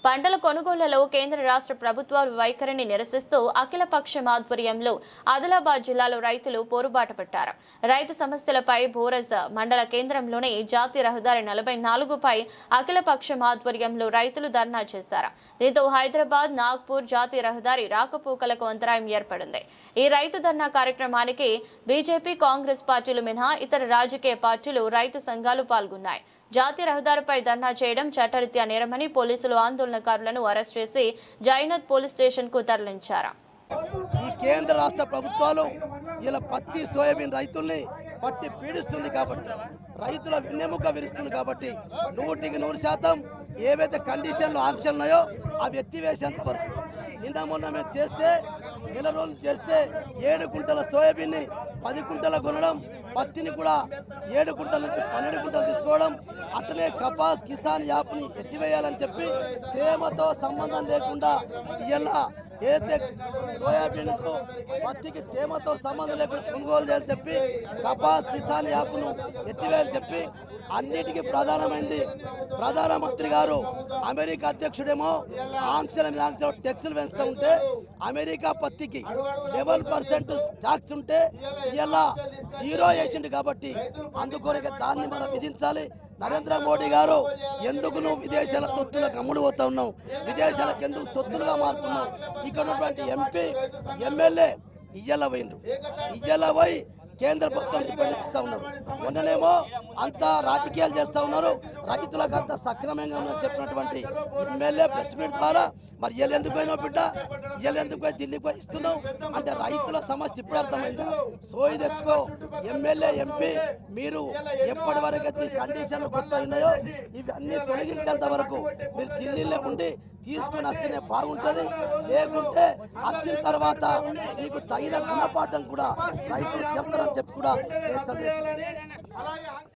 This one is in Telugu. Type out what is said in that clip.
పంటల కొనుగోళ్లలో కేంద్ర రాష్ట్ర ప్రభుత్వాల వైఖరిని నిరసిస్తూ అఖిలపక్షం ఆధ్వర్యంలో ఆదిలాబాద్ జిల్లాలో రైతులు పోరుబాట పట్టారు. రైతు సమస్యలపై బోరజ్ మండల కేంద్రంలోని జాతీయ రహదారి 44పై అఖిలపక్షం ఆధ్వర్యంలో రైతులు ధర్నా చేశారు. దీంతో హైదరాబాద్ నాగ్పూర్ జాతీయ రహదారి రాకపోకలకు అంతరాయం ఏర్పడింది. ఈ రైతు ధర్నా కార్యక్రమానికి బీజేపీ, కాంగ్రెస్ పార్టీలు మినహా ఇతర రాజకీయ పార్టీలు, రైతు సంఘాలు పాల్గొన్నాయి. జాతీయ రహదారిపై ధర్నా చేయడం చట్టరీత్యా నేరమని పోలీసులు ఆందోళనకారులను అరెస్ట్ చేసి జైనత్ పోలీస్ స్టేషన్ కు తరలించారు. ఈ కేంద్ర రాష్ట్ర ప్రభుత్వాలు ఇలా పత్తి, సోయాబీన్ రైతుల్ని పట్టి పీడిస్తుంది కాబట్టి, రైతుల వెన్నెముక విరుస్తుంది కాబట్టి 100% ఏవైతే కండిషన్లు, ఆంక్షలు ఉన్నాయో అవి ఎత్తివేసేంత వరకు. నిన్న మొన్న మేము చేస్తే, నెల రోజులు చేస్తే 7 కుంటల సోయాబీన్ని 10 కుంటల కొనడం, పత్తిని కూడా 7 కుంటల నుంచి 12 కుంటలు తీసుకోవడం, అట్లనే కపాస్ కిసాన్ యాప్ని ఎత్తివేయాలని చెప్పి తేమతో సంబంధం లేకుండా ఇలా ఏదైతే సోయాబీన్కు, పత్తికి తేమతో సంబంధం లేకుండా కొనుగోలు చేయాలని చెప్పి కపాస్ కిసాన్ యాప్ను ఎత్తివేయాలని చెప్పి అన్నిటికీ ప్రధానమైంది ప్రధానమంత్రి గారు. అమెరికా అధ్యక్షుడేమో ఆంక్షల మీద ఆంక్షలు, ట్యాక్సులు పెంచుతూ ఉంటే అమెరికా పత్తికి 11% ట్యాక్స్ ఉంటే ఇలా 0 వేసిండు కాబట్టి అందుకొరకే దాన్ని మనం విధించాలి. నరేంద్ర మోడీ గారు, ఎందుకు నువ్వు విదేశాల తొత్తులకు అమ్ముడు పోతా ఉన్నావు, విదేశాలకు ఎందుకు తొత్తులుగా మారుతున్నావు? ఇక్కడ ఉన్నటువంటి ఎంపీ, ఎమ్మెల్యే ఇయ్యల పోయి కేంద్ర ప్రభుత్వం నిర్బంధిస్తూ ఉన్నారు. మొన్ననేమో అంతా రాజకీయాలు చేస్తూ ఉన్నారు, రైతులకు అంతా సక్రమంగా ఉందని చెప్పినటువంటి ఎమ్మెల్యే ప్రెస్ మీట్ ద్వారా మరి ఇయ్యలు ఎందుకు పోయినావు బిడ్డ, ఇయ్యలు ఎందుకు పోయి ఢిల్లీకి పోయి ఇస్తున్నావు అంటే రైతుల సమస్య ఇప్పుడు అర్థమైందా? సోయి తెచ్చుకో. ఎమ్మెల్యే, ఎంపీ మీరు ఎప్పటి వరకు అయితే కండిషన్లు కొత్త ఉన్నాయో ఇవన్నీ తొలగించేంత వరకు మీరు ఢిల్లీలో ఉండి తీసుకుని వస్తేనే బాగుంటుంది. లేకుంటే వచ్చిన తర్వాత మీకు తగిన గుణపాఠం కూడా రైతులు చెప్తారని చెప్పి కూడా